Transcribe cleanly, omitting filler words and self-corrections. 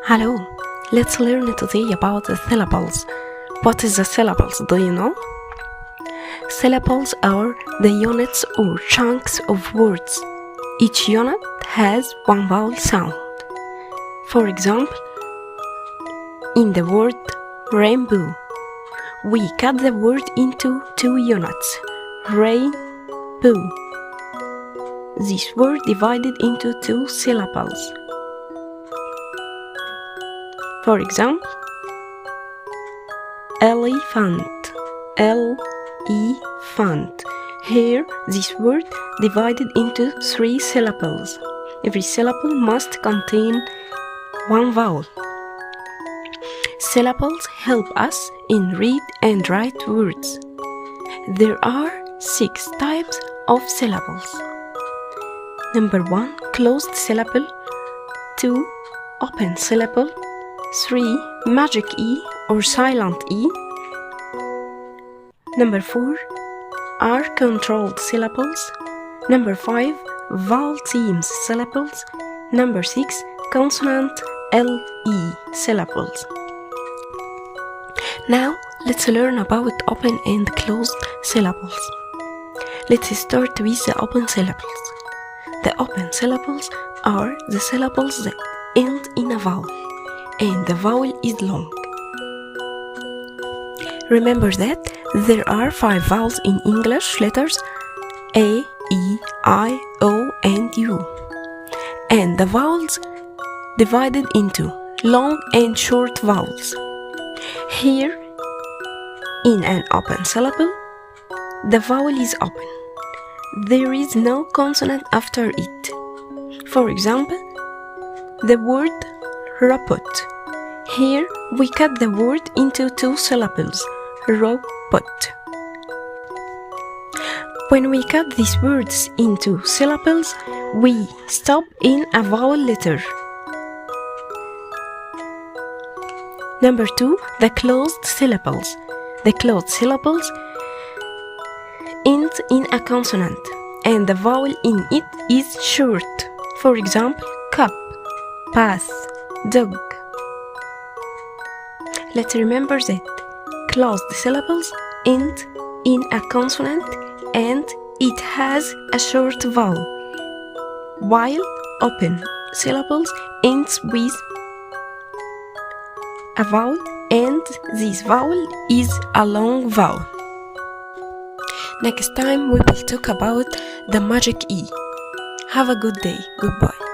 Hello, let's learn today about the syllables. What is the syllables, do you know? Syllables are the units or chunks of words. Each unit has one vowel sound. For example, in the word rainbow, we cut the word into two units, rainbow. This word divided into two syllables. For example, elephant, elephant. Here, this word divided into three syllables. Every syllable must contain one vowel. Syllables help us in read and write words. There are 6 types of syllables. Number 1, closed syllable. 2, open syllable. 3, magic E or silent E. Number 4, are controlled syllables. Number 5, vowel themes syllables. Number 6, consonant LE syllables. Now let's learn about open and closed syllables. Let's start with the open syllables. The open syllables are the syllables that end in a vowel, and the vowel is long. Remember that there are 5 vowels in English letters A, E, I, O, and U. And the vowels divided into long and short vowels. Here, in an open syllable, the vowel is open. There is no consonant after it. For example, the word robot. Here we cut the word into 2 syllables, robot. When we cut these words into syllables, we stop in a vowel letter. Number 2, the closed syllables. The closed syllables end in a consonant, and the vowel in it is short. For example, cup, path, dog. Let's remember that closed syllables end in a consonant and it has a short vowel, while open syllables ends with a vowel, and this vowel is a long vowel. Next time we will talk about the magic E. Have a good day. Goodbye.